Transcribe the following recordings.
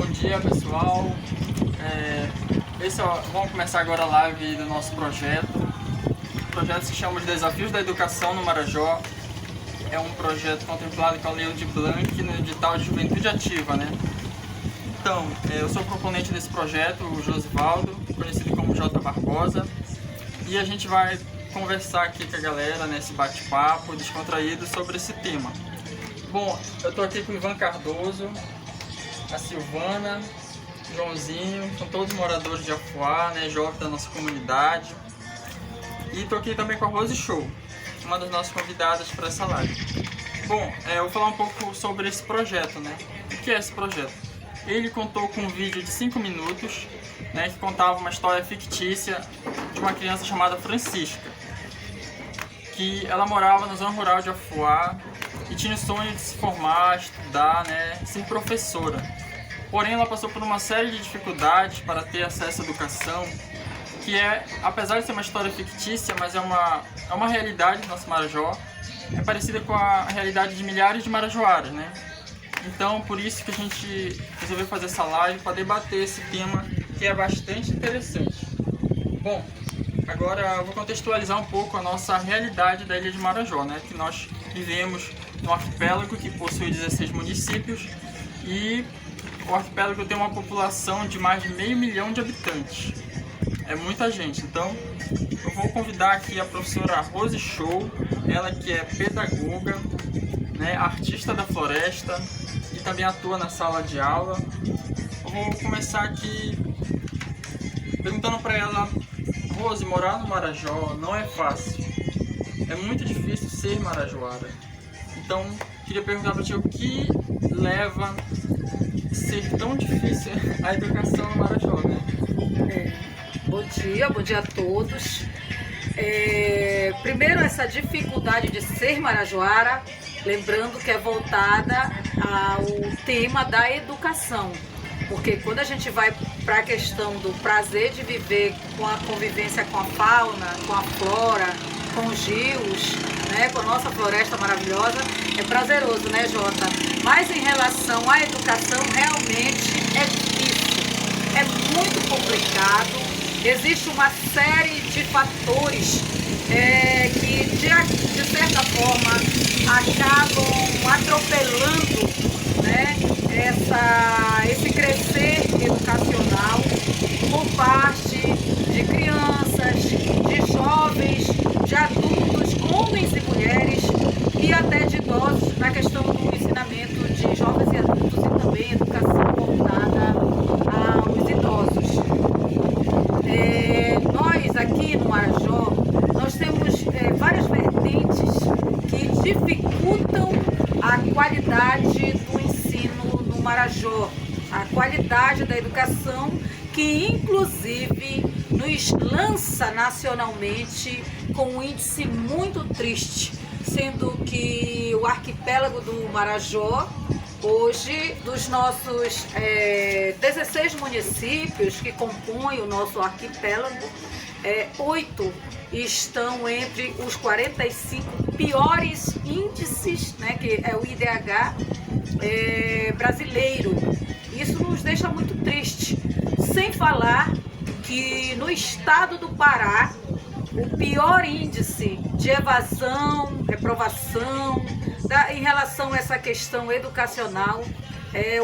Bom dia, pessoal. Vamos começar agora a live do nosso projeto. O projeto se chama de Desafios da Educação no Marajó. É um projeto contemplado com a Lei Aldir Blanc no edital de Juventude Ativa, né? Então, eu sou o proponente desse projeto, o Josivaldo, conhecido como J. Barbosa, e a gente vai conversar aqui com a galera nesse bate-papo descontraído sobre esse tema. Bom, eu estou aqui com o Ivan Cardoso, a Silvana, o Joãozinho, são todos moradores de Afuá, né, jovens da nossa comunidade. E estou aqui também com a Rose Show, uma das nossas convidadas para essa live. Bom, eu vou falar um pouco sobre esse projeto, né? O que é esse projeto? Ele contou com um vídeo de 5 minutos, né, que contava uma história fictícia de uma criança chamada Francisca, que ela morava na zona rural de Afuá e tinha o sonho de se formar, estudar, né, ser professora. Porém, ela passou por uma série de dificuldades para ter acesso à educação, que apesar de ser uma história fictícia, mas é uma realidade do nosso Marajó, é parecida com a realidade de milhares de marajoaras, né? Então, por isso que a gente resolveu fazer essa live para debater esse tema que é bastante interessante. Bom, agora eu vou contextualizar um pouco a nossa realidade da Ilha de Marajó, né? Que nós vivemos num arquipélago que possui 16 municípios e o arquipélago tem uma população de mais de 500 mil de habitantes. É muita gente, então eu vou convidar aqui a professora Rose Show, ela que é pedagoga, né, artista da floresta e também atua na sala de aula. Eu vou começar aqui perguntando para ela: Rose, morar no Marajó não é fácil, é muito difícil ser marajoara. Então, queria perguntar para ti o que leva a ser tão difícil a educação no Marajó, né? Bom dia a todos. Primeiro, essa dificuldade de ser marajoara, lembrando que é voltada ao tema da educação, porque quando a gente vai para a questão do prazer de viver com a convivência com a fauna, com a flora, com os rios, né, com a nossa floresta maravilhosa, é prazeroso, né, Jota? Mas em relação à educação, realmente é difícil, é muito complicado. Existe uma série de fatores que, de certa forma, acabam atropelando, né, esse crescer educacional por parte de crianças, de jovens, de adultos, homens e mulheres e até de idosos, na questão do ensinamento de jovens e adultos e também educação voltada aos idosos. Nós aqui no Marajó, nós temos várias vertentes que dificultam a qualidade do ensino no Marajó, a qualidade da educação, que inclusive nos lança nacionalmente com um índice muito triste, sendo que o arquipélago do Marajó, hoje, dos nossos 16 municípios que compõem o nosso arquipélago, 8 estão entre os 45 piores índices, né, que é o IDH brasileiro. Isso nos deixa muito triste. Sem falar que no estado do Pará, o pior índice de evasão, reprovação, em relação a essa questão educacional,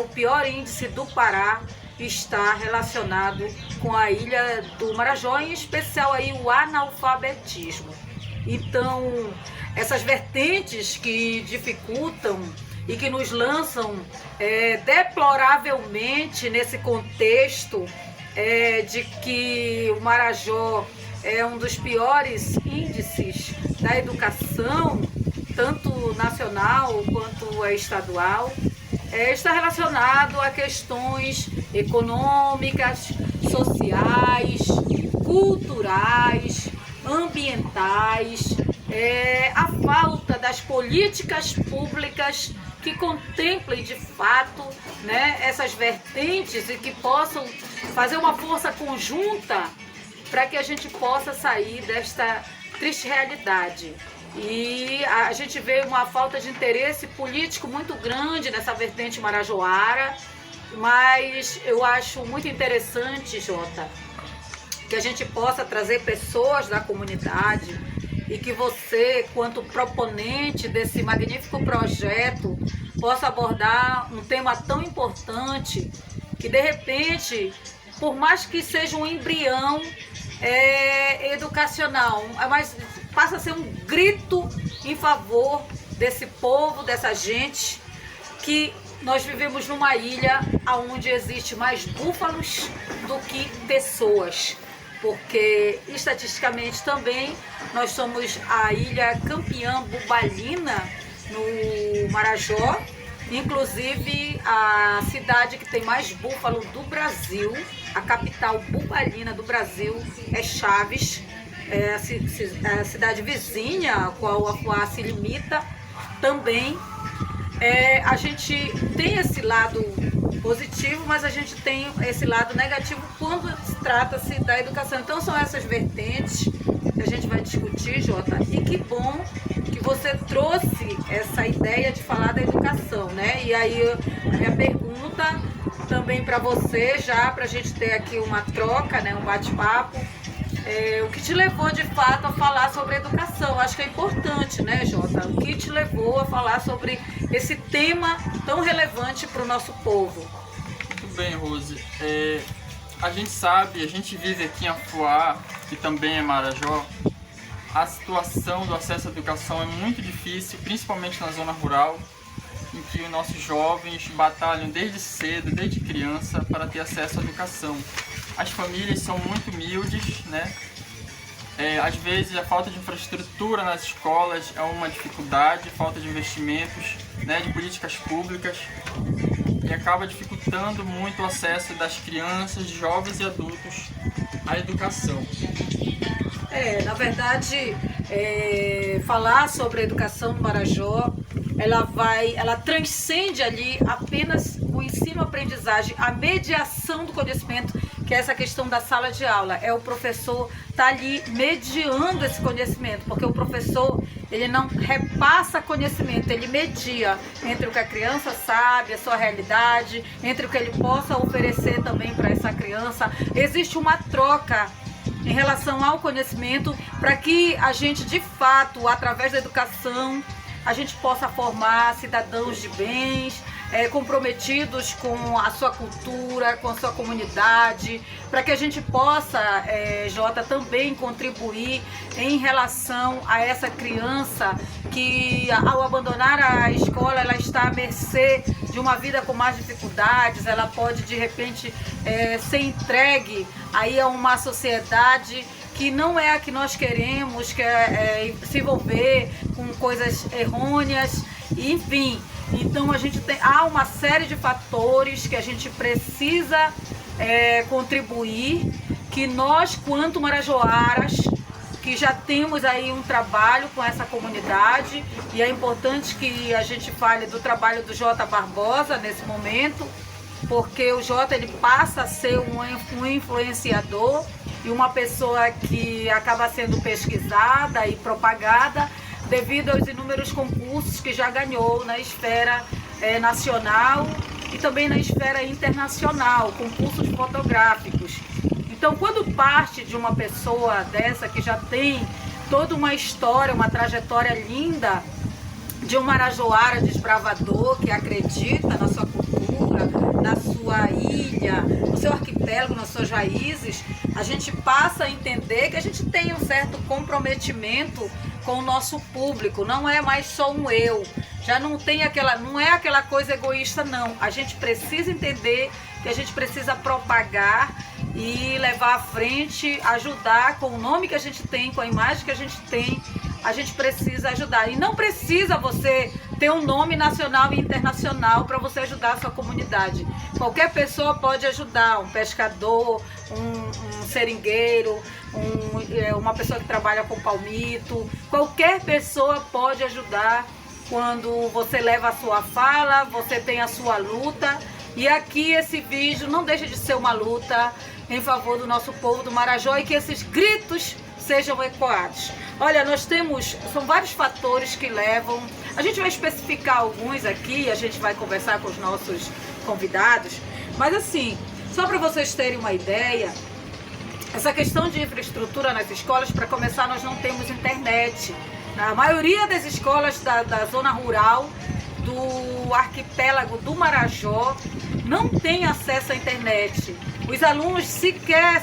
o pior índice do Pará está relacionado com a ilha do Marajó, em especial aí o analfabetismo. Então, essas vertentes que dificultam e que nos lançam deploravelmente nesse contexto de que o Marajó é um dos piores índices da educação, tanto nacional quanto estadual, está relacionado a questões econômicas, sociais, culturais, ambientais, a falta das políticas públicas que contemplem de fato, né, essas vertentes e que possam fazer uma força conjunta para que a gente possa sair desta triste realidade. E a gente vê uma falta de interesse político muito grande nessa vertente marajoara, mas eu acho muito interessante, Jota, que a gente possa trazer pessoas da comunidade e que você, quanto proponente desse magnífico projeto, possa abordar um tema tão importante que, de repente, por mais que seja um embrião educacional, mas passa a ser um grito em favor desse povo, dessa gente, que nós vivemos numa ilha onde existe mais búfalos do que pessoas, porque estatisticamente também nós somos a ilha campeã bubalina no Marajó, inclusive a cidade que tem mais búfalo do Brasil, a capital bubalina do Brasil é Chaves, a cidade vizinha a qual a Afuá se limita também. A gente tem esse lado positivo, mas a gente tem esse lado negativo quando trata-se da educação. Então são essas vertentes que a gente vai discutir, Jota, e que bom que você trouxe essa ideia de falar da educação, né? E aí a minha pergunta também para você, já para a gente ter aqui uma troca, né, um bate-papo, o que te levou de fato a falar sobre educação? Acho que é importante, né, Jota? O que te levou a falar sobre esse tema tão relevante para o nosso povo? Muito bem, Rose. A gente sabe, a gente vive aqui em Afuá, que também é Marajó, a situação do acesso à educação é muito difícil, principalmente na zona rural, em que os nossos jovens batalham desde cedo, desde criança, para ter acesso à educação. As famílias são muito humildes, né? Às vezes a falta de infraestrutura nas escolas é uma dificuldade, falta de investimentos, né, de políticas públicas, e acaba dificultando muito o acesso das crianças, jovens e adultos à educação. Na verdade, falar sobre a educação no Marajó, ela transcende ali apenas o ensino-aprendizagem, a mediação do conhecimento, que é essa questão da sala de aula. O professor tá ali mediando esse conhecimento, porque o professor, ele não repassa conhecimento, ele media entre o que a criança sabe, a sua realidade, entre o que ele possa oferecer também para essa criança. Existe uma troca em relação ao conhecimento para que a gente, de fato, através da educação, a gente possa formar cidadãos de bens, comprometidos com a sua cultura, com a sua comunidade, para que a gente possa, Jota, também contribuir em relação a essa criança que, ao abandonar a escola, ela está à mercê de uma vida com mais dificuldades, ela pode, de repente, ser entregue aí a uma sociedade que não é a que nós queremos, que se envolver com coisas errôneas, enfim. Então há uma série de fatores que a gente precisa contribuir, que nós, quanto marajoaras, que já temos aí um trabalho com essa comunidade, e é importante que a gente fale do trabalho do Jota Barbosa nesse momento, porque o Jota, ele passa a ser um influenciador e uma pessoa que acaba sendo pesquisada e propagada devido aos inúmeros concursos que já ganhou na esfera nacional e também na esfera internacional, concursos fotográficos. Então, quando parte de uma pessoa dessa que já tem toda uma história, uma trajetória linda, de um marajoara desbravador que acredita na sua cultura, na sua ilha, no seu arquipélago, nas suas raízes, a gente passa a entender que a gente tem um certo comprometimento com o nosso público. Não é mais só um eu, já não é aquela coisa egoísta, não. A gente precisa entender que a gente precisa propagar e levar à frente, ajudar com o nome que a gente tem, com a imagem que a gente tem. A gente precisa ajudar. E não precisa você ter um nome nacional e internacional para você ajudar a sua comunidade. Qualquer pessoa pode ajudar, um pescador, um seringueiro, uma pessoa que trabalha com palmito. Qualquer pessoa pode ajudar quando você leva a sua fala, você tem a sua luta. E aqui esse vídeo não deixa de ser uma luta em favor do nosso povo do Marajó e que esses gritos sejam ecoados. Olha, são vários fatores que levam, a gente vai especificar alguns aqui, a gente vai conversar com os nossos convidados, mas assim, só para vocês terem uma ideia, essa questão de infraestrutura nas escolas, para começar, nós não temos internet. Na maioria das escolas da zona rural, do arquipélago do Marajó, não tem acesso à internet. Os alunos sequer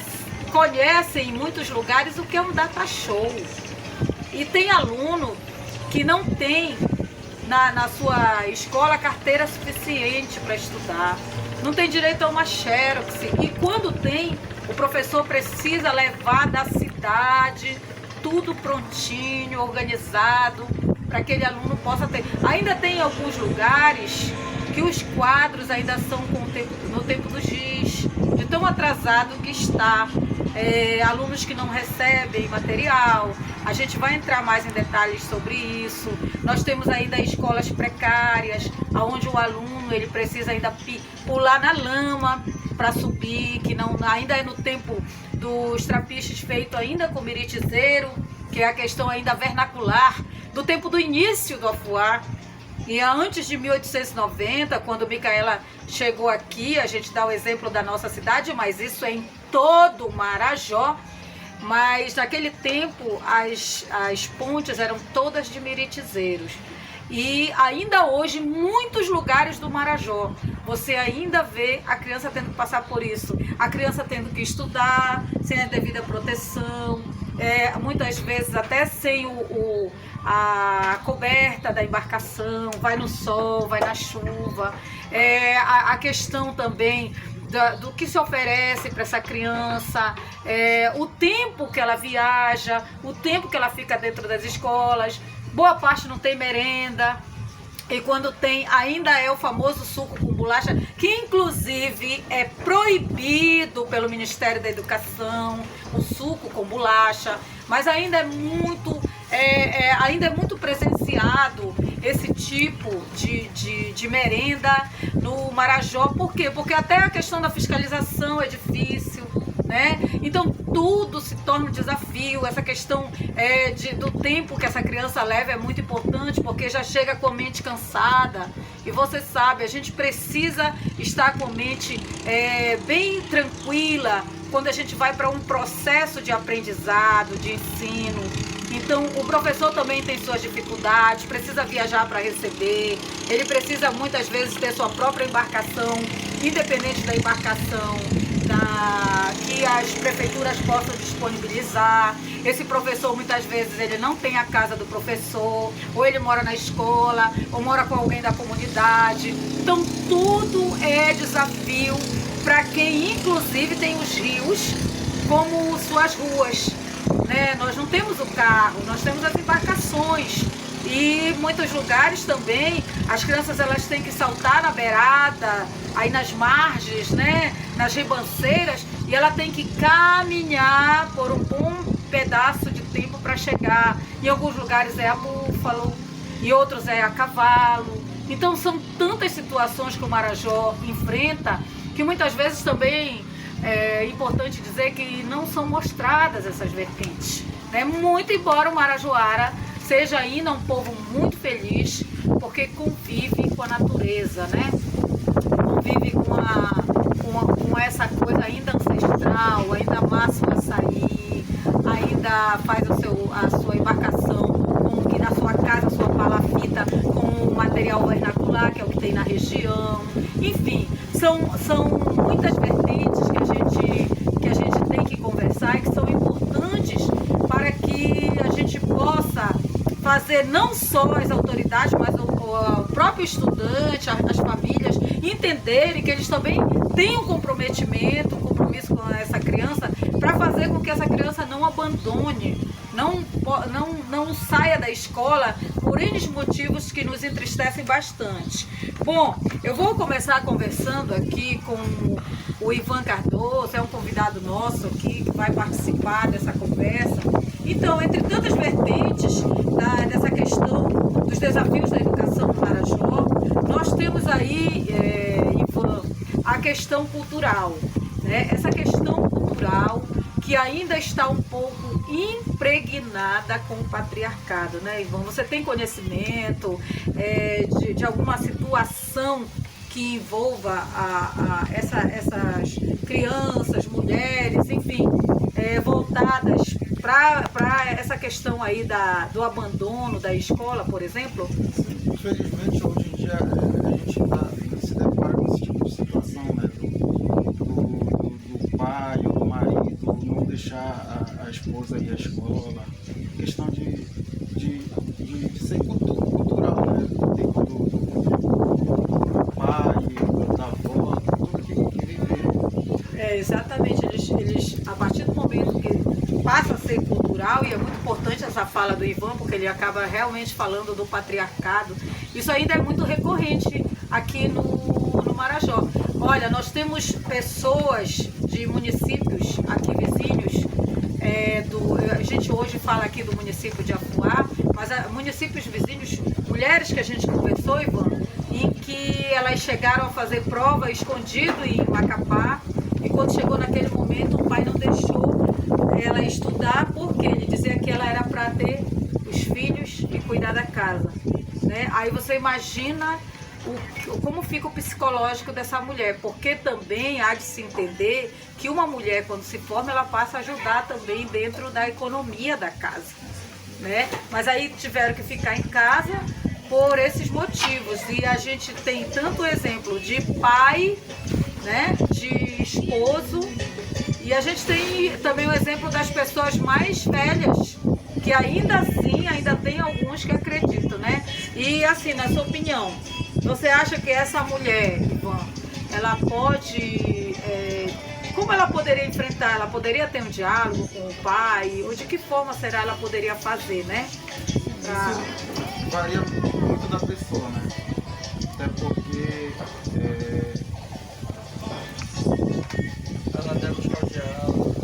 conhecem em muitos lugares o que é um data show. E tem aluno que não tem na sua escola carteira suficiente para estudar, não tem direito a uma xerox, e quando tem, o professor precisa levar da cidade tudo prontinho, organizado, para que aquele aluno possa ter. Ainda tem alguns lugares que os quadros ainda são no tempo do giz, de tão atrasado que está. Alunos que não recebem material, a gente vai entrar mais em detalhes sobre isso. Nós temos ainda escolas precárias, onde o aluno ele precisa ainda pular na lama para subir, que não, ainda é no tempo dos trapiches feito ainda com miritizeiro, que é a questão ainda vernacular, do tempo do início do afuá. E antes de 1890, quando Micaela chegou aqui, a gente dá o exemplo da nossa cidade, mas isso é em todo o Marajó. Mas naquele tempo as pontes eram todas de miritizeiros. E ainda hoje, em muitos lugares do Marajó, você ainda vê a criança tendo que passar por isso. A criança tendo que estudar, sem a devida proteção, muitas vezes até sem a coberta da embarcação, vai no sol, vai na chuva. A questão também do que se oferece para essa criança, o tempo que ela viaja, o tempo que ela fica dentro das escolas. Boa parte não tem merenda, e quando tem, ainda é o famoso suco com bolacha, que inclusive é proibido pelo Ministério da Educação, o suco com bolacha, mas ainda é muito presenciado esse tipo de merenda no Marajó. Por quê? Porque até a questão da fiscalização é difícil, né? Então tudo se torna um desafio. Essa questão do tempo que essa criança leva é muito importante, porque já chega com a mente cansada. E você sabe, a gente precisa estar com a mente bem tranquila quando a gente vai para um processo de aprendizado, de ensino. Então o professor também tem suas dificuldades, precisa viajar para receber, ele precisa muitas vezes ter sua própria embarcação, independente da embarcação que as prefeituras possam disponibilizar. Esse professor muitas vezes ele não tem a casa do professor, ou ele mora na escola, ou mora com alguém da comunidade. Então tudo é desafio para quem inclusive tem os rios como suas ruas, né? Nós não temos o carro, nós temos as embarcações. E em muitos lugares também as crianças elas têm que saltar na beirada, aí nas margens, né, nas ribanceiras, e ela tem que caminhar por um bom pedaço de tempo para chegar. Em alguns lugares é a búfalo, e outros é a cavalo. Então são tantas situações que o Marajó enfrenta, que muitas vezes também é importante dizer que não são mostradas essas vertentes, né? Muito embora o Marajoara seja ainda um povo muito feliz, porque convive com a natureza, né? Convive com essa coisa ainda ancestral, ainda amassa o açaí, ainda faz a sua embarcação, como que na sua casa, a sua palafita, com material vernacular, que é o que tem na região. Enfim, são muitas vertentes que a gente tem que conversar e que são importantes para que a gente possa fazer não só as autoridades, mas o próprio estudante, as famílias, entenderem que eles também têm um compromisso com essa criança, para fazer com que essa criança não abandone, não saia da escola por N motivos que nos entristecem bastante. Bom, eu vou começar conversando aqui com o Ivan Cardoso, é um convidado nosso aqui que vai participar dessa conversa. Então, entre tantas vertentes dessa questão dos desafios da educação no Marajó, nós temos aí, Ivan, a questão cultural, né? Essa questão cultural que ainda está um pouco impregnada com o patriarcado, né, Ivan? Você tem conhecimento de alguma situação que envolva essas crianças, mulheres, enfim, voltadas para essa questão aí do abandono da escola, por exemplo? Infelizmente, hoje em dia, a gente se depara com esse tipo de situação, né? Do pai ou do marido não deixar a esposa ir à escola. Questão de ser cultural, né? Do tempo do pai, da avó, tudo que viveram. Exatamente, eles, a partir do momento que passa a ser cultural, e é muito importante essa fala do Ivan, porque ele acaba realmente falando do patriarcado, isso ainda é muito recorrente aqui no Marajó. Olha, nós temos pessoas de municípios aqui vizinhos, a gente hoje fala aqui do município de Afuá, mas municípios vizinhos, mulheres que a gente conversou, Ivan, em que elas chegaram a fazer prova escondido em Macapá, e quando chegou naquele momento o pai não deixou ela estudar, porque ele dizia que ela era para ter os filhos e cuidar da casa, né? Aí você imagina como fica o psicológico dessa mulher, porque também há de se entender que uma mulher, quando se forma, ela passa a ajudar também dentro da economia da casa, né? Mas aí tiveram que ficar em casa por esses motivos, e a gente tem tanto exemplo de pai, né, de esposo, e a gente tem também o exemplo das pessoas mais velhas, que ainda assim, ainda tem alguns que acreditam, né? E assim, na sua opinião, você acha que essa mulher, Ivan, ela pode, como ela poderia enfrentar? Ela poderia ter um diálogo com o pai? Ou de que forma será ela poderia fazer, né? Isso varia muito da pessoa, né? Até porque Ela deve buscar o diálogo.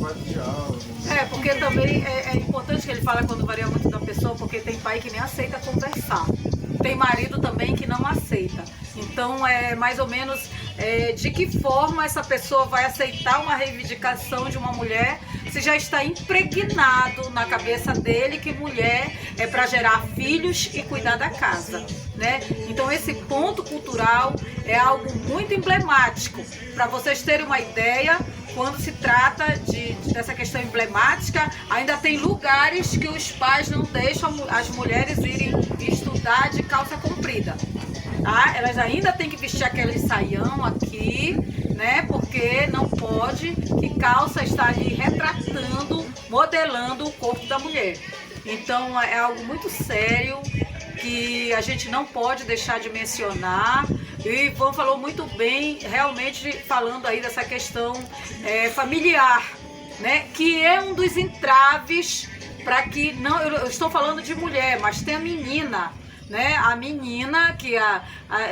vai do diálogo. Porque também é importante que ele fala quando varia muito da pessoa, porque tem pai que nem aceita conversar. Tem marido também que não aceita. Então, é mais ou menos de que forma essa pessoa vai aceitar uma reivindicação de uma mulher se já está impregnado na cabeça dele que mulher é para gerar filhos e cuidar da casa, né? Então, esse ponto cultural é algo muito emblemático. Para vocês terem uma ideia, quando se trata dessa questão emblemática, ainda tem lugares que os pais não deixam as mulheres irem estudar de calça comprida. Tá? Elas ainda têm que vestir aquele saião aqui, né? Porque não pode, que calça está ali retratando, modelando o corpo da mulher. Então é algo muito sério que a gente não pode deixar de mencionar. E o Ivan falou muito bem, realmente falando aí dessa questão familiar, né? Que é um dos entraves para que, não, eu estou falando de mulher, mas tem a menina, né? A menina que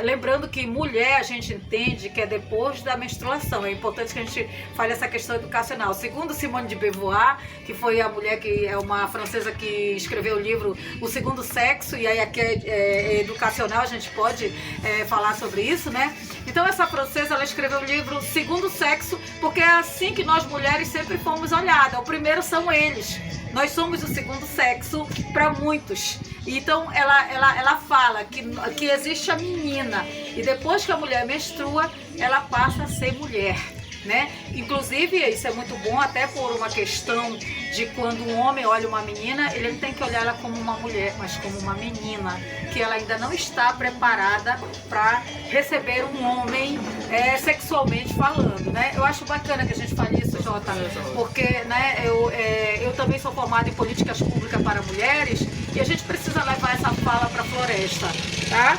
lembrando que mulher a gente entende que é depois da menstruação. É importante que a gente fale essa questão educacional. Segundo Simone de Beauvoir, que foi a mulher que é uma francesa que escreveu o livro O Segundo Sexo, e aí aqui é educacional, a gente pode falar sobre isso, né? Então essa francesa, ela escreveu o livro Segundo Sexo, porque é assim que nós mulheres sempre fomos olhadas. O primeiro são eles. Nós somos o segundo sexo para muitos. Então ela fala que existe a menina, e depois que a mulher menstrua, ela passa a ser mulher, né? Inclusive, isso é muito bom até por uma questão de quando um homem olha uma menina, ele não tem que olhar ela como uma mulher, mas como uma menina, que ela ainda não está preparada para receber um homem sexualmente falando, né? Eu acho bacana que a gente fale isso, Jota, porque, né, eu também sou formada em políticas públicas para mulheres, e a gente precisa levar essa fala para a floresta, tá?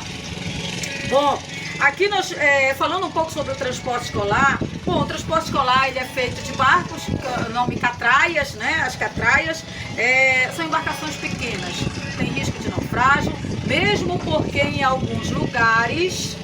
Bom, aqui nós, falando um pouco sobre o transporte escolar, bom, o transporte escolar ele é feito de barcos, nome catraias, né? As catraias são embarcações pequenas, tem risco de naufrágio, mesmo porque em alguns lugares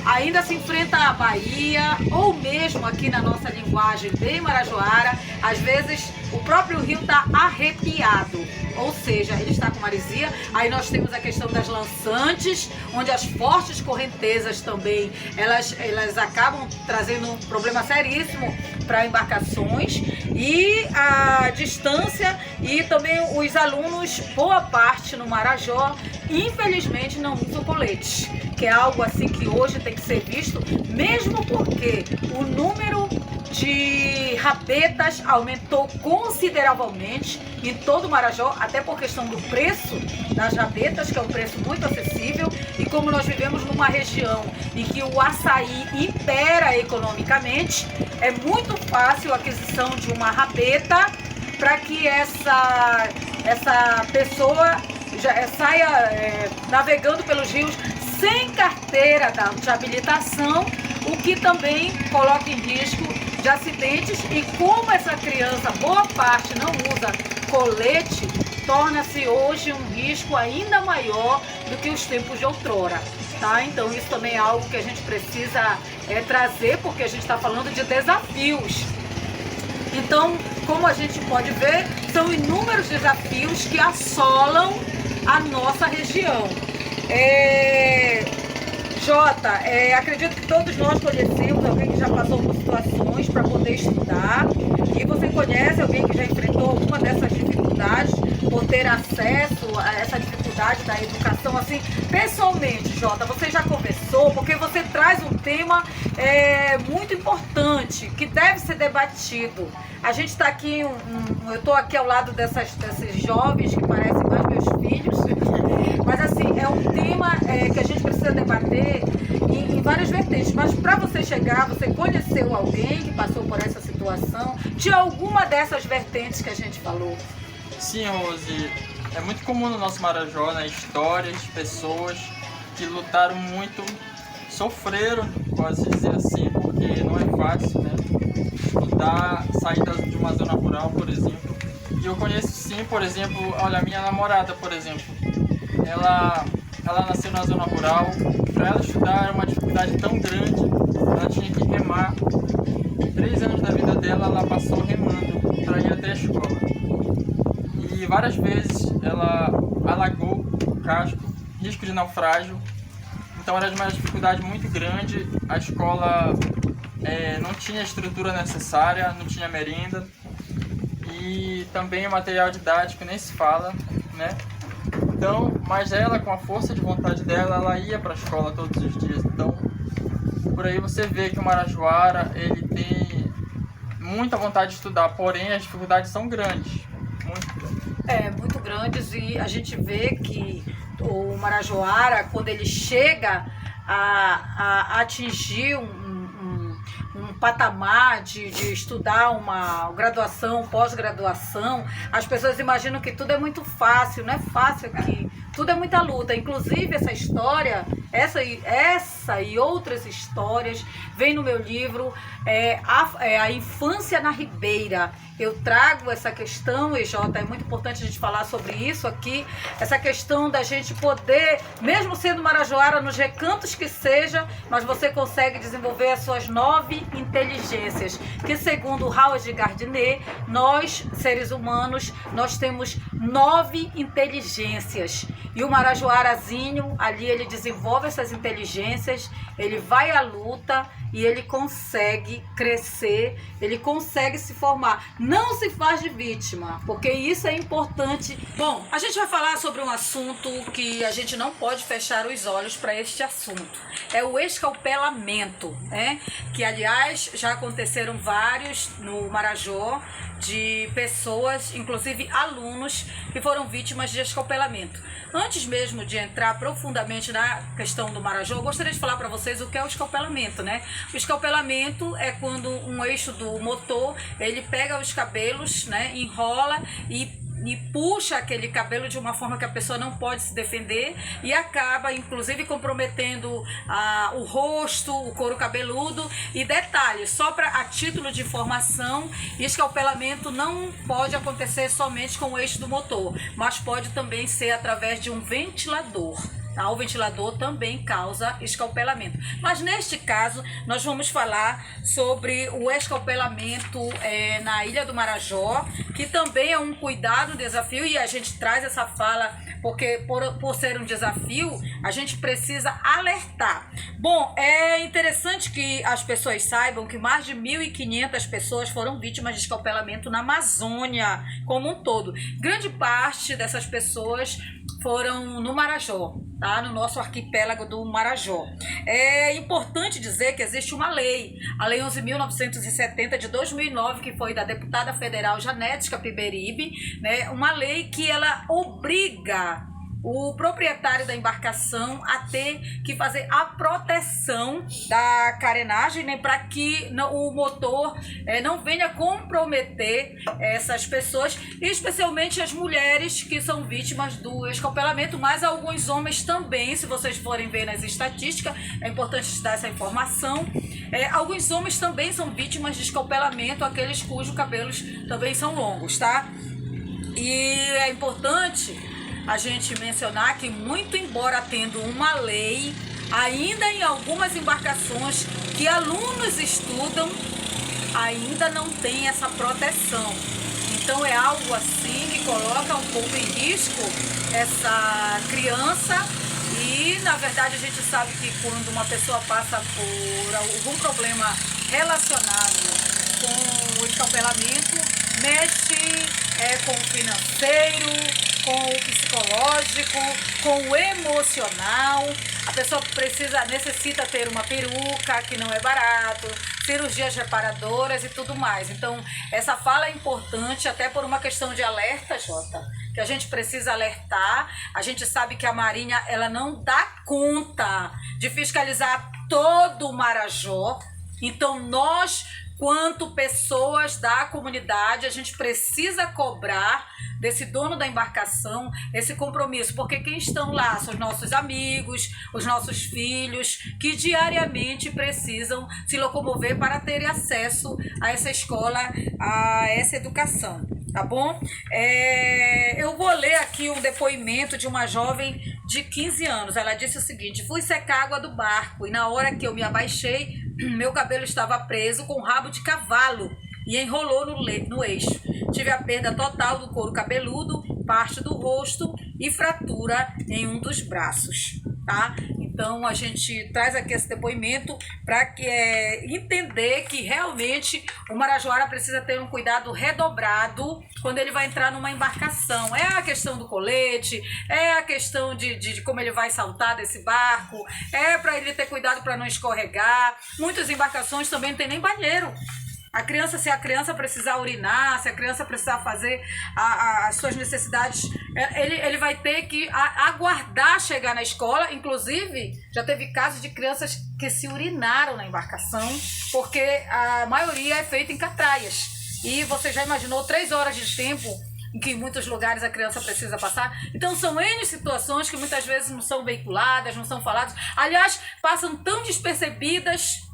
ainda se enfrenta a Bahia, ou mesmo aqui na nossa linguagem bem marajoara, às vezes o próprio rio está arrepiado, ou seja, ele está com maresia. Aí nós temos a questão das lançantes, onde as fortes correntezas também, elas acabam trazendo um problema seríssimo para embarcações, e a distância, e também os alunos, boa parte no Marajó, infelizmente não usam coletes, que é algo assim que hoje tem que ser visto, mesmo porque o número de rabetas aumentou consideravelmente em todo o Marajó, até por questão do preço das rabetas, que é um preço muito acessível, e como nós vivemos numa região em que o açaí impera economicamente, é muito fácil a aquisição de uma rabeta para que essa pessoa já saia navegando pelos rios sem carteira de habilitação, o que também coloca em risco de acidentes. E como essa criança, boa parte, não usa colete, torna-se hoje um risco ainda maior do que os tempos de outrora. Tá? Então isso também é algo que a gente precisa trazer, porque a gente está falando de desafios. Então, como a gente pode ver, são inúmeros desafios que assolam a nossa região. Jota, acredito que todos nós conhecemos alguém que já passou por situações para poder estudar. E você conhece alguém que já enfrentou alguma dessas dificuldades por ter acesso a essa dificuldade da educação? Assim, pessoalmente, Jota, você já conversou? Porque você traz um tema muito importante que deve ser debatido. A gente está aqui, eu estou aqui ao lado desses jovens que parecem mais meus filhos, mas assim, é um tema que a gente precisa debater em várias vertentes. Mas para você chegar, você conheceu alguém que passou por essa situação, de alguma dessas vertentes que a gente falou? Sim, Rose, é muito comum no nosso Marajó, né, histórias de pessoas que lutaram muito, sofreram, pode dizer assim, porque não é fácil, né, estudar, sair de uma zona rural, por exemplo. E eu conheço sim, por exemplo, olha, a minha namorada, por exemplo, ela nasceu na zona rural, para ela estudar era uma dificuldade tão grande, ela tinha que remar. 3 anos da vida dela, ela passou remando para ir até a escola. E várias vezes ela alagou o casco, risco de naufrágio. Então era de uma dificuldade muito grande. A escola não tinha a estrutura necessária, não tinha merenda. E também o material didático nem se fala, né? Então, mas ela, com a força de vontade dela, ela ia para a escola todos os dias. Então, por aí você vê que o Marajoara, ele tem muita vontade de estudar, porém as dificuldades são grandes, muito grandes. Muito grandes, e a gente vê que o Marajoara, quando ele chega a atingir um patamar de estudar uma graduação, pós-graduação, as pessoas imaginam que tudo é muito fácil. Não é fácil aqui, tudo é muita luta. Inclusive essa história, essa e outras histórias, vem no meu livro, a infância na Ribeira. Eu trago essa questão, EJ, é muito importante a gente falar sobre isso aqui, essa questão da gente poder, mesmo sendo Marajoara, nos recantos que seja, mas você consegue desenvolver as suas 9 inteligências, que segundo Howard Gardner, nós, seres humanos, nós temos 9 inteligências. E o Marajoarazinho, ali ele desenvolve essas inteligências, ele vai à luta e ele consegue crescer, ele consegue se formar. Não se faz de vítima, porque isso é importante. Bom, a gente vai falar sobre um assunto que a gente não pode fechar os olhos para este assunto. É o escalpelamento, né? Que, aliás, já aconteceram vários no Marajó, de pessoas, inclusive alunos, que foram vítimas de escalpelamento. Antes mesmo de entrar profundamente na questão do Marajó, eu gostaria de falar para vocês o que é o escalpelamento, né? O escalpelamento é quando um eixo do motor, ele pega os cabelos, né, enrola e puxa aquele cabelo de uma forma que a pessoa não pode se defender e acaba, inclusive, comprometendo o rosto, o couro cabeludo. E detalhe, só a título de informação, escalpelamento não pode acontecer somente com o eixo do motor, mas pode também ser através de um ventilador. O ventilador também causa escalpelamento. Mas neste caso, nós vamos falar sobre o escalpelamento na Ilha do Marajó, que também é um cuidado, um desafio, e a gente traz essa fala porque por ser um desafio, a gente precisa alertar. Bom, é interessante que as pessoas saibam que mais de 1.500 pessoas foram vítimas de escalpelamento na Amazônia como um todo. Grande parte dessas pessoas foram no Marajó. tá? No nosso arquipélago do Marajó. É importante dizer que existe uma lei, a Lei 11.970 de 2009, que foi da deputada federal Janete Capiberibe, né? Uma lei que ela obriga o proprietário da embarcação a ter que fazer a proteção da carenagem, né, para que o motor não venha comprometer essas pessoas, especialmente as mulheres que são vítimas do escalpelamento, mas alguns homens também, se vocês forem ver nas estatísticas, é importante dar essa informação, alguns homens também são vítimas de escalpelamento, aqueles cujos cabelos também são longos, tá? E é importante a gente mencionar que, muito embora tendo uma lei, ainda em algumas embarcações que alunos estudam, ainda não tem essa proteção. Então é algo assim que coloca um pouco em risco essa criança. E na verdade a gente sabe que quando uma pessoa passa por algum problema relacionado com o escalpelamento, mexe com o financeiro, com o psicológico, com o emocional. A pessoa necessita ter uma peruca, que não é barato, cirurgias reparadoras e tudo mais. Então, essa fala é importante até por uma questão de alerta, Jota, que a gente precisa alertar. A gente sabe que a Marinha ela não dá conta de fiscalizar todo o Marajó. Então, nós, quanto pessoas da comunidade, a gente precisa cobrar desse dono da embarcação esse compromisso, porque quem estão lá são os nossos amigos, os nossos filhos, que diariamente precisam se locomover para terem acesso a essa escola, a essa educação, tá bom? Eu vou ler aqui um depoimento de uma jovem de 15 anos. Ela disse o seguinte: fui secar a água do barco e na hora que eu me abaixei, meu cabelo estava preso com rabo de cavalo e enrolou no eixo. Tive a perda total do couro cabeludo, parte do rosto e fratura em um dos braços, tá? Então a gente traz aqui esse depoimento para entender que realmente o marajoara precisa ter um cuidado redobrado quando ele vai entrar numa embarcação. É a questão do colete, é a questão de como ele vai saltar desse barco, é para ele ter cuidado para não escorregar. Muitas embarcações também não tem nem banheiro. Se a criança precisar urinar, se a criança precisar fazer as suas necessidades, ele vai ter que aguardar chegar na escola. Inclusive, já teve casos de crianças que se urinaram na embarcação, porque a maioria é feita em catraias. E você já imaginou 3 horas de tempo em que em muitos lugares a criança precisa passar? Então são N situações que muitas vezes não são veiculadas, não são faladas. Aliás, passam tão despercebidas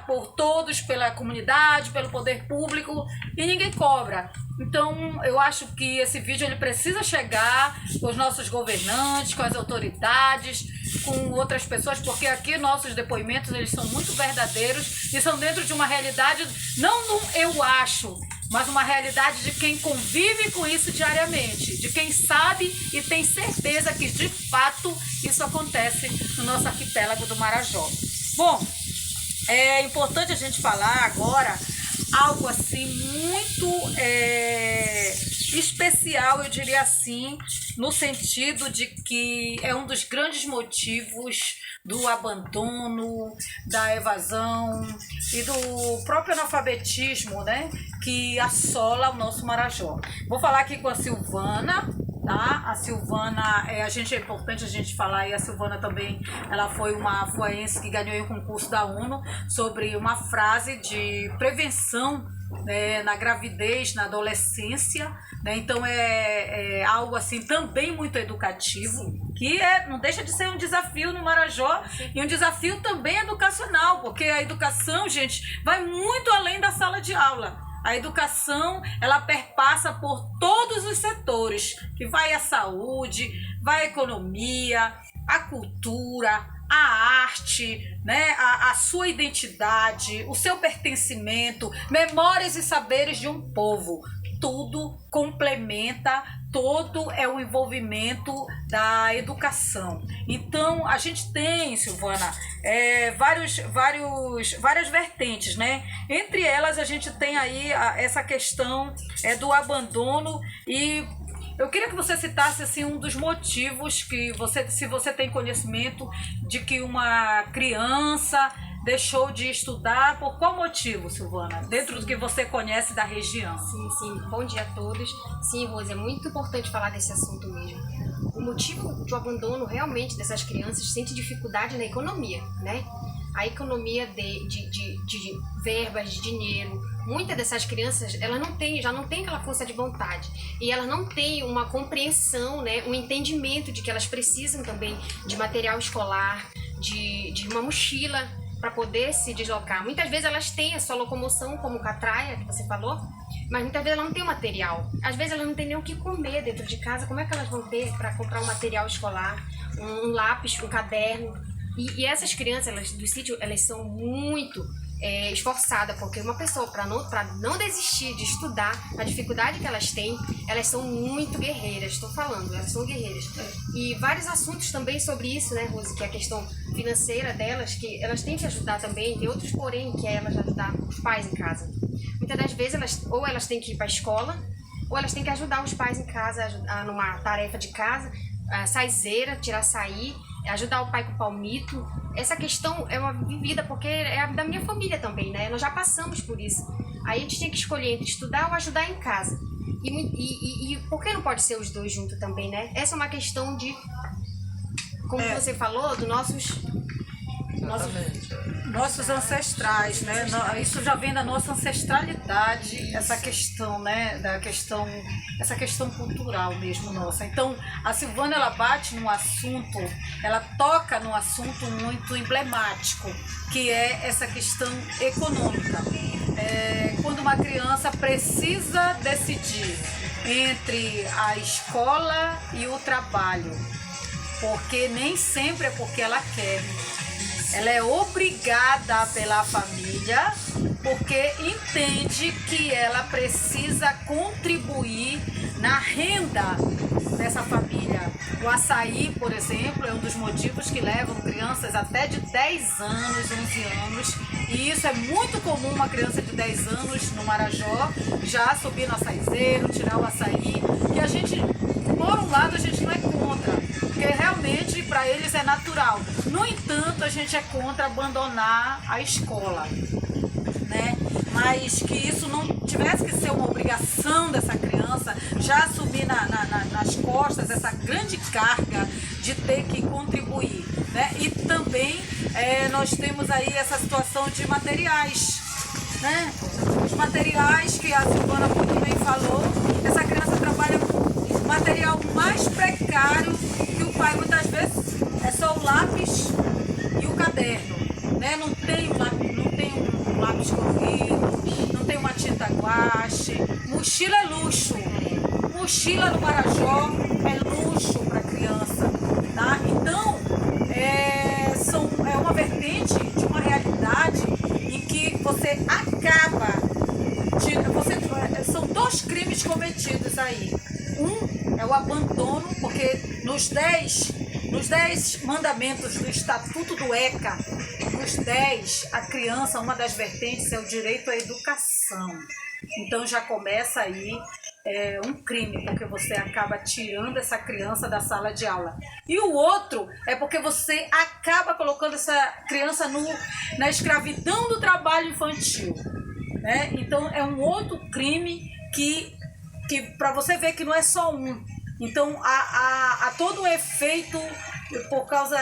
por todos, pela comunidade, pelo poder público, e ninguém cobra. Então eu acho que esse vídeo ele precisa chegar com os nossos governantes, com as autoridades, com outras pessoas, porque aqui nossos depoimentos eles são muito verdadeiros e são dentro de uma realidade, eu acho, mas uma realidade de quem convive com isso diariamente, de quem sabe e tem certeza que de fato isso acontece no nosso arquipélago do Marajó. Bom, é importante a gente falar agora algo assim muito especial, eu diria assim, no sentido de que é um dos grandes motivos do abandono, da evasão e do próprio analfabetismo, né, que assola o nosso Marajó. Vou falar aqui com a Silvana, tá? A Silvana, é importante a gente falar, e a Silvana também, ela foi uma foense que ganhou um concurso da ONU sobre uma frase de prevenção, né, na gravidez, na adolescência, né? Então é algo assim também muito educativo, que não deixa de ser um desafio no Marajó e um desafio também educacional, porque a educação, gente, vai muito além da sala de aula. A educação, ela perpassa por todos os setores, que vai a saúde, vai a economia, a cultura, a arte, né? a sua identidade, o seu pertencimento, memórias e saberes de um povo. Tudo complementa, todo é o envolvimento da educação. Então, a gente tem, Silvana, várias vertentes, né? Entre elas, a gente tem aí essa questão do abandono e Eu queria que você citasse assim, um dos motivos que você, se você tem conhecimento de que uma criança deixou de estudar, por qual motivo, Silvana? Dentro do que você conhece da região. Sim. Bom dia a todos. Sim, Rose, é muito importante falar desse assunto mesmo. O motivo do abandono realmente dessas crianças sente dificuldade na economia, né? A economia de verbas, de dinheiro. Muitas dessas crianças, elas já não tem aquela força de vontade. E elas não têm uma compreensão, né? Um entendimento de que elas precisam também de material escolar, de uma mochila para poder se deslocar. Muitas vezes elas têm a sua locomoção, como catraia, que você falou, mas muitas vezes elas não têm o material. Às vezes elas não têm nem o que comer dentro de casa. Como é que elas vão ter para comprar um material escolar, um lápis, um caderno? E essas crianças do sítio, elas são muito esforçadas, porque uma pessoa, para não desistir de estudar, a dificuldade que elas têm, elas são muito guerreiras, estou falando, elas são guerreiras. E vários assuntos também sobre isso, né, Rose, que é a questão financeira delas, que elas têm que ajudar também, tem outros porém, que é elas ajudar os pais em casa. Muitas das vezes, elas têm que ir para a escola, ou elas têm que ajudar os pais em casa, numa tarefa de casa, saizeira, tirar açaí, ajudar o pai com o palmito. Essa questão é uma vivida, porque é da minha família também, né? Nós já passamos por isso. Aí a gente tem que escolher entre estudar ou ajudar em casa. E por que não pode ser os dois juntos também, né? Essa é uma questão de, como você falou, dos nossos ancestrais, né? Isso já vem da nossa ancestralidade, essa questão, né? Essa questão cultural mesmo nossa. Então, a Silvana, ela bate num assunto, ela toca num assunto muito emblemático, que é essa questão econômica. Quando uma criança precisa decidir entre a escola e o trabalho, porque nem sempre é porque ela quer. Ela é obrigada pela família porque entende que ela precisa contribuir na renda dessa família. O açaí, por exemplo, é um dos motivos que levam crianças até de 10 anos, 11 anos. E isso é muito comum, uma criança de 10 anos no Marajó já subir no açaizeiro, tirar o açaí. E a gente, por um lado, a gente não é contra, porque realmente para eles é natural. No entanto, a gente é contra abandonar a escola, né? Mas que isso não tivesse que ser uma obrigação dessa criança já assumir nas costas essa grande carga de ter que contribuir, né? E também nós temos aí essa situação de materiais, né? Os materiais que a Silvana muito bem falou, essa criança trabalha com material mais precário que o pai muitas vezes é só o lápis e o caderno, né? Não tem um lápis colorido, não tem uma tinta guache. Mochila é luxo. Mochila no Marajó é luxo para criança, tá? Então, é uma vertente de uma realidade em que você acaba são dois crimes cometidos aí. Um é o abandono, porque nos 10 mandamentos do Estatuto do ECA, nos 10, a criança, uma das vertentes é o direito à educação. Então já começa aí um crime, porque você acaba tirando essa criança da sala de aula. E o outro é porque você acaba colocando essa criança na escravidão do trabalho infantil, né? Então é um outro crime que para você ver que não é só um. Então há todo um efeito por causa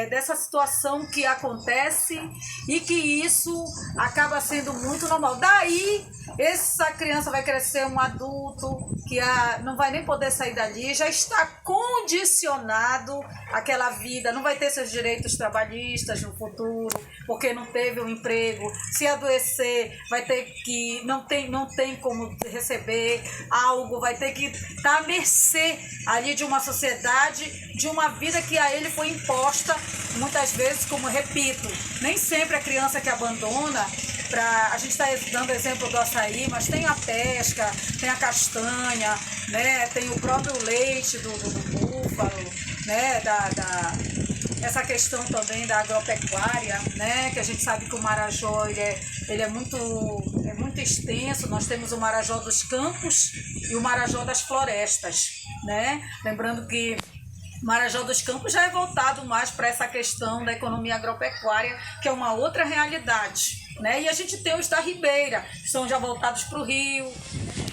dessa situação que acontece e que isso acaba sendo muito normal. Daí, essa criança vai crescer um adulto que não vai nem poder sair dali, já está condicionado àquela vida, não vai ter seus direitos trabalhistas no futuro, porque não teve um emprego. Se adoecer, vai ter que não tem como receber algo, vai ter que estar à mercê ali de uma sociedade, de uma vida que a ele foi imposta, muitas vezes, como repito, nem sempre a criança que abandona, a gente está dando exemplo do açaí, mas tem a pesca, tem a castanha, né? Tem o próprio leite do búfalo, né? essa questão também da agropecuária, né? Que a gente sabe que o Marajó ele é muito extenso. Nós temos o Marajó dos campos e o Marajó das florestas, né? Lembrando que o Marajó dos Campos já é voltado mais para essa questão da economia agropecuária, que é uma outra realidade, né? E a gente tem os da Ribeira, que são já voltados para o Rio.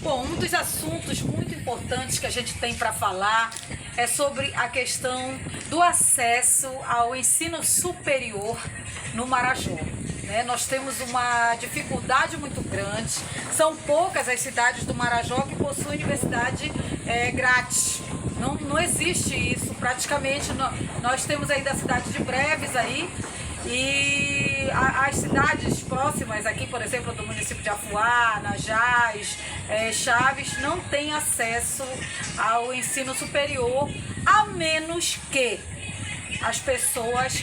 Bom, um dos assuntos muito importantes que a gente tem para falar é sobre a questão do acesso ao ensino superior no Marajó. Nós temos uma dificuldade muito grande, são poucas as cidades do Marajó que possuem universidade grátis. Não existe isso, praticamente nós temos ainda a cidade de Breves aí, e as cidades próximas aqui, por exemplo, do município de Afuá, Najás, Chaves, não têm acesso ao ensino superior, a menos que as pessoas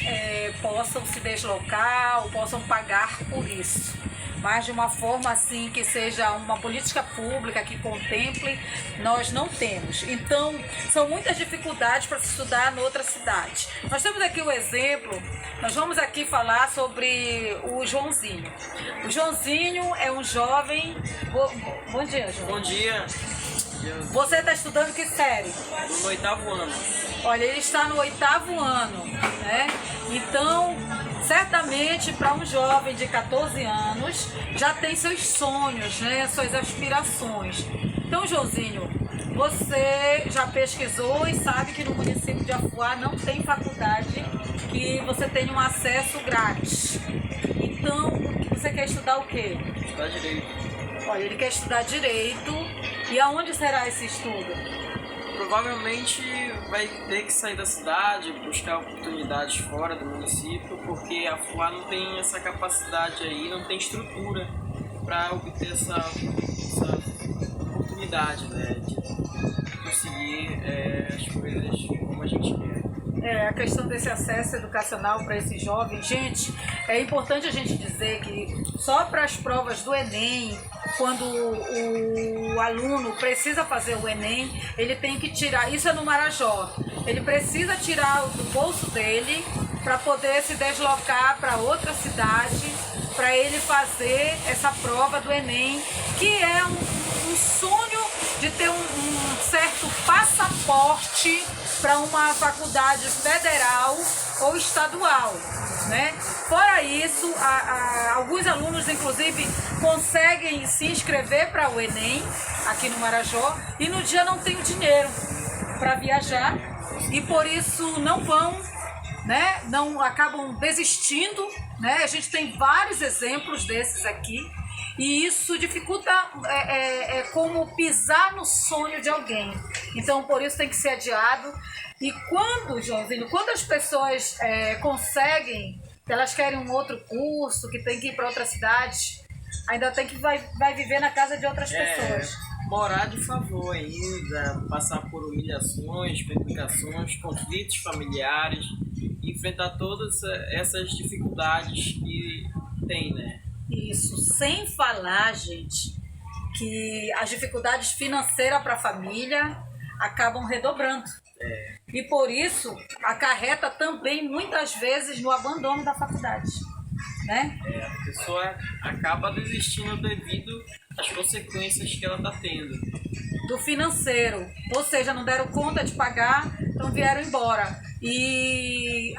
possam se deslocar ou possam pagar por isso. Mas de uma forma assim que seja uma política pública que contemple, nós não temos. Então, são muitas dificuldades para se estudar em outra cidade. Nós temos aqui o exemplo, nós vamos aqui falar sobre o Joãozinho. O Joãozinho é um jovem... Bom dia, João. Bom dia. Você está estudando que série? No 8º ano. Olha, ele está no 8º ano, né? Então, certamente para um jovem de 14 anos já tem seus sonhos, né? Suas aspirações. Então, Joãozinho, você já pesquisou e sabe que no município de Afuá não tem faculdade que você tenha um acesso grátis. Então, você quer estudar o quê? Estudar direito. Olha, ele quer estudar direito. E aonde será esse estudo? Provavelmente vai ter que sair da cidade, buscar oportunidades fora do município, porque a Afuá não tem essa capacidade aí, não tem estrutura para obter essa oportunidade, né, de conseguir as coisas como a gente quer. A questão desse acesso educacional para esses jovens, gente, é importante a gente dizer que só para as provas do Enem, quando o aluno precisa fazer o Enem, ele tem que tirar, isso é no Marajó, ele precisa tirar do bolso dele para poder se deslocar para outra cidade, para ele fazer essa prova do Enem, que é um sonho de ter um certo passaporte para uma faculdade federal ou estadual, né? Fora isso, alguns alunos, inclusive, conseguem se inscrever para o Enem aqui no Marajó e no dia não tem o dinheiro para viajar e por isso não vão, né? Não acabam desistindo, né? A gente tem vários exemplos desses aqui. E isso dificulta como pisar no sonho de alguém. Então, por isso tem que ser adiado. E quando, Joãozinho, quando as pessoas conseguem, elas querem um outro curso, que tem que ir para outra cidade, ainda tem que vai viver na casa de outras pessoas. Morar de favor ainda, passar por humilhações, complicações, conflitos familiares, enfrentar todas essas dificuldades que tem, né? Isso, sem falar, gente, que as dificuldades financeiras para a família acabam redobrando. E por isso acarreta também muitas vezes no abandono da faculdade, né? A pessoa acaba desistindo devido às consequências que ela está tendo. Do financeiro, ou seja, não deram conta de pagar, então vieram embora. E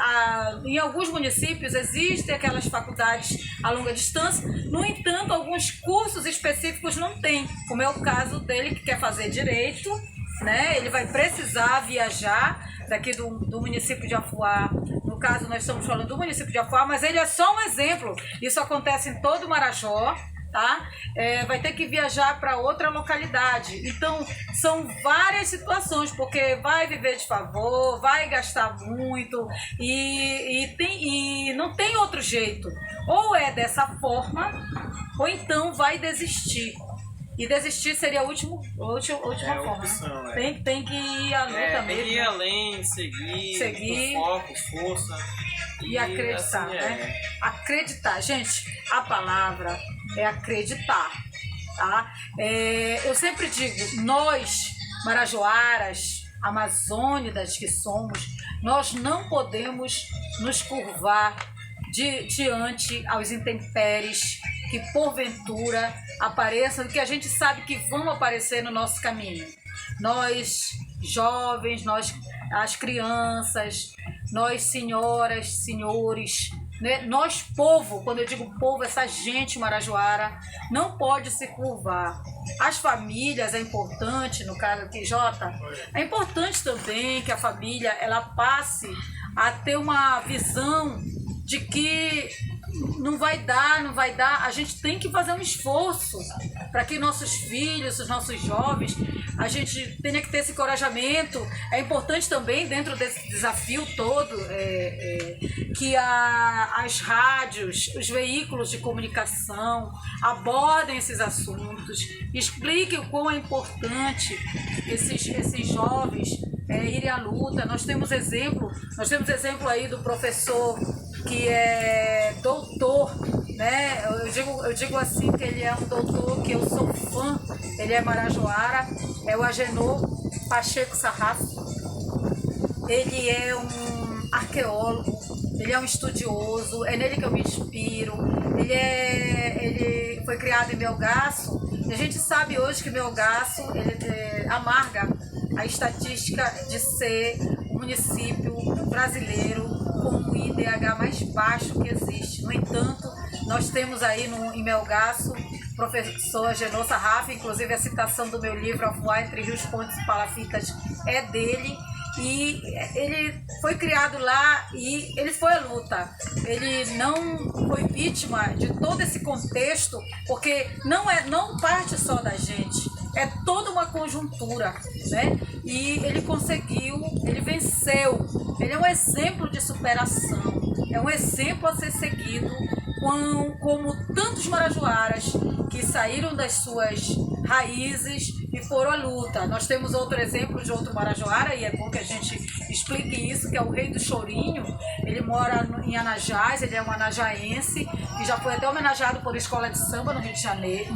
em alguns municípios existem aquelas faculdades a longa distância, no entanto, alguns cursos específicos não tem, como é o caso dele que quer fazer direito, né? Ele vai precisar viajar daqui do município de Afuá. No caso, nós estamos falando do município de Afuá, mas ele é só um exemplo. Isso acontece em todo o Marajó, tá? Vai ter que viajar para outra localidade. Então, são várias situações, porque vai viver de favor, vai gastar muito e não tem outro jeito. Ou é dessa forma, ou então vai desistir. E desistir seria a última forma. Opção, né? Tem que ir à luta mesmo. Tem que ir além, seguir com foco, força. E acreditar, assim né? Acreditar. Gente, a palavra é acreditar, tá? Eu sempre digo, nós, marajoaras, amazônidas que somos, nós não podemos nos curvar diante aos intempéries que porventura apareçam, que a gente sabe que vão aparecer no nosso caminho. Nós jovens, nós as crianças, nós senhoras, senhores, né? Nós povo, quando eu digo povo, essa gente marajoara não pode se curvar. As famílias, é importante, no caso aqui, Jota, é importante também que a família ela passe a ter uma visão de que não vai dar, a gente tem que fazer um esforço para que nossos filhos, os nossos jovens, a gente tenha que ter esse encorajamento. É importante também, dentro desse desafio todo, que as rádios, os veículos de comunicação abordem esses assuntos, expliquem o quão é importante esses jovens irem à luta. Nós temos exemplo aí do professor que é doutor, né? Eu digo assim que ele é um doutor que eu sou fã, ele é marajoara, é o Agenor Pacheco Sarraf. Ele é um arqueólogo, ele é um estudioso, é nele que eu me inspiro. Ele foi criado em Melgaço, e a gente sabe hoje que Melgaço amarga a estatística de ser o município brasileiro com o IDH mais baixo que existe. No entanto, nós temos aí em Melgaço o professor Agenor Sarraf, inclusive a citação do meu livro A Voar entre Rios, Pontes e Palafitas é dele. E ele foi criado lá e ele foi à luta. Ele não foi vítima de todo esse contexto, porque não parte só da gente, é toda uma conjuntura, né? E ele conseguiu, ele venceu. Ele é um exemplo de superação, é um exemplo a ser seguido, como tantos marajoaras que saíram das suas raízes e foram à luta. Nós temos outro exemplo de outro marajoara, e é bom que a gente explique isso, que é o Rei do Chorinho. Ele mora em Anajás, ele é um anajaense, que já foi até homenageado por escola de samba no Rio de Janeiro,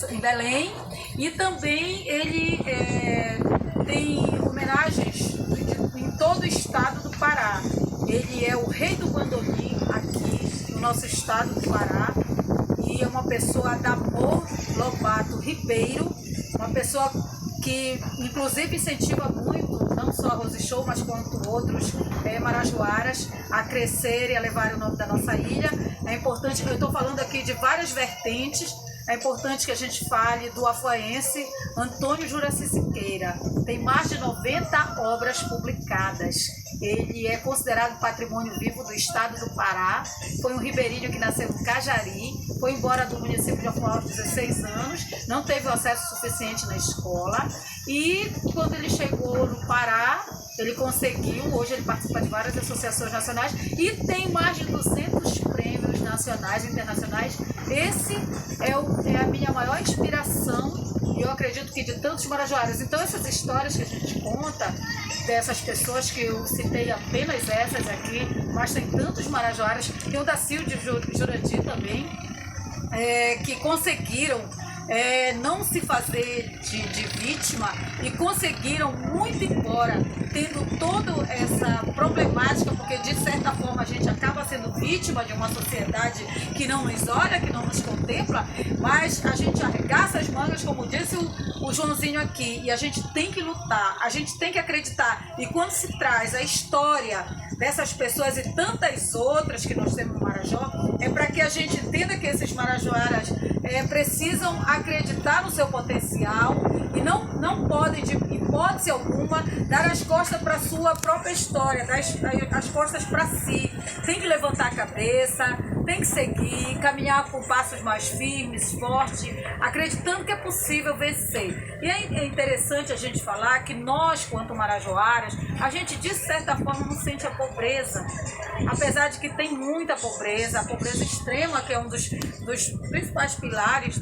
em Belém, e também ele tem homenagens em todo o estado do Pará. Ele é o rei do bandolim aqui no nosso estado do Pará, e é uma pessoa da Amor Lobato Ribeiro, uma pessoa que inclusive incentiva muito, não só a Rose Show, mas quanto outros marajoaras a crescer e a levar o nome da nossa ilha. É importante, eu estou falando aqui de várias vertentes. É importante que a gente fale do afoense Antônio Juraci Siqueira. Tem mais de 90 obras publicadas. Ele é considerado patrimônio vivo do estado do Pará. Foi um ribeirinho que nasceu no Cajari, foi embora do município de Afoá aos 16 anos, não teve o acesso suficiente na escola, e quando ele chegou no Pará, ele conseguiu. Hoje ele participa de várias associações nacionais e tem mais de 200 prêmios nacionais e internacionais. Esse é a minha maior inspiração, e eu acredito que de tantos marajoaras. Então essas histórias que a gente conta, dessas pessoas que eu citei apenas essas aqui, mas tem tantos marajoaras, tem o da Cilde Jurandir também, que conseguiram não se fazer de vítima e conseguiram, muito embora tendo toda essa problemática, porque de certa forma a gente acaba sendo vítima de uma sociedade que não nos olha, que não nos contempla, mas a gente arregaça as mangas, como disse o Joãozinho aqui, e a gente tem que lutar, a gente tem que acreditar. E quando se traz a história dessas pessoas e tantas outras que nós temos no Marajó, é para que a gente entenda que esses marajoaras precisam acreditar no seu potencial e não podem, de hipótese alguma, dar as costas para a sua própria história, dar as costas para si. Tem que levantar a cabeça, tem que seguir, caminhar com passos mais firmes, fortes, acreditando que é possível vencer. E é interessante a gente falar que nós, quanto marajoaras, a gente de certa forma não sente a pobreza, apesar de que tem muita pobreza, a pobreza extrema, que é um dos principais pilares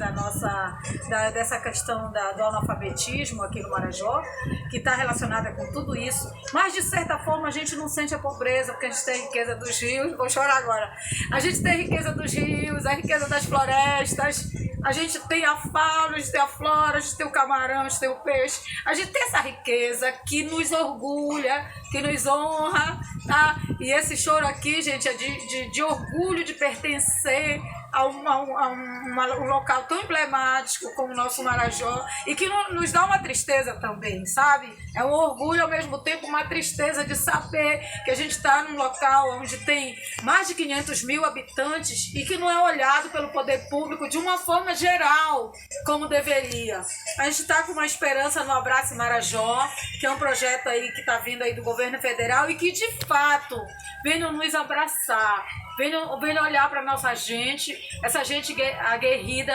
dessa questão do analfabetismo aqui no Marajó, que está relacionada com tudo isso. Mas de certa forma a gente não sente a pobreza, porque a gente tem a riqueza dos rios. Vou chorar agora. A gente tem a riqueza dos rios, a riqueza das florestas, A gente tem a fauna, a gente tem a flora, a gente tem o camarão, a gente tem o peixe. A gente tem essa riqueza que nos orgulha, que nos honra, tá? E esse choro aqui, gente, é de orgulho de pertencer a um local tão emblemático como o nosso Marajó e que nos dá uma tristeza também, sabe? É um orgulho, ao mesmo tempo, uma tristeza de saber que a gente está num local onde tem mais de 500 mil habitantes e que não é olhado pelo poder público de uma forma geral, como deveria. A gente está com uma esperança no Abrace Marajó, que é um projeto aí que está vindo aí do governo federal e que, de fato, venham nos abraçar, venham olhar para nossa gente, essa gente aguerrida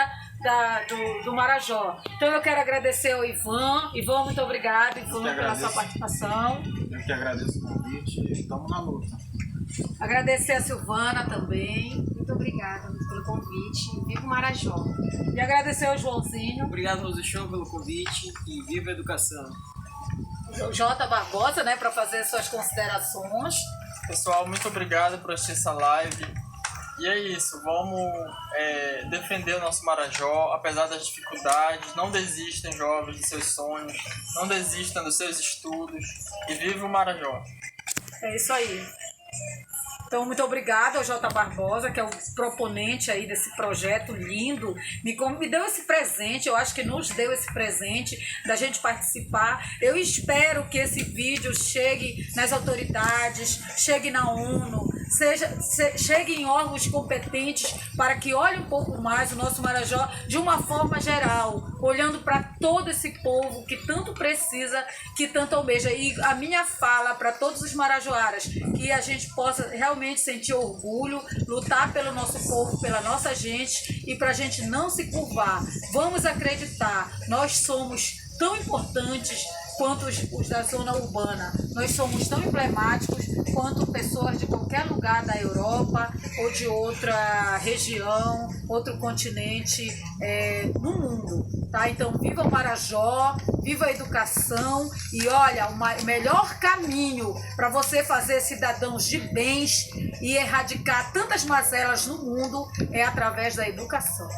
do Marajó. Então eu quero agradecer ao Ivan. Ivan, muito obrigado, Ivan, pela sua participação. Eu que agradeço o convite e estamos na luta. Agradecer a Silvana também. Muito obrigada pelo convite. Viva o Marajó. E agradecer ao Joãozinho. Obrigado, Rose Show, pelo convite e viva a educação. O Jota Barbosa, né, para fazer suas considerações. Pessoal, muito obrigado por assistir essa live. E é isso, vamos defender o nosso Marajó, apesar das dificuldades. Não desistam, jovens, dos seus sonhos. Não desistam dos seus estudos. E viva o Marajó! É isso aí. Então, muito obrigada ao Jota Barbosa, que é o proponente aí desse projeto lindo. Me deu esse presente, eu acho que nos deu esse presente da gente participar. Eu espero que esse vídeo chegue nas autoridades, chegue na ONU, chegue em órgãos competentes para que olhem um pouco mais o nosso Marajó de uma forma geral, olhando para todo esse povo que tanto precisa, que tanto almeja. E a minha fala para todos os marajoaras, que a gente possa realmente sentir orgulho, lutar pelo nosso povo, pela nossa gente e para a gente não se curvar. Vamos acreditar, nós somos tão importantes quanto os da zona urbana. Nós somos tão emblemáticos quanto pessoas de qualquer lugar da Europa ou de outra região, outro continente no mundo. Tá? Então, viva o Marajó, viva a educação e olha, o melhor caminho para você fazer cidadãos de bens e erradicar tantas mazelas no mundo é através da educação.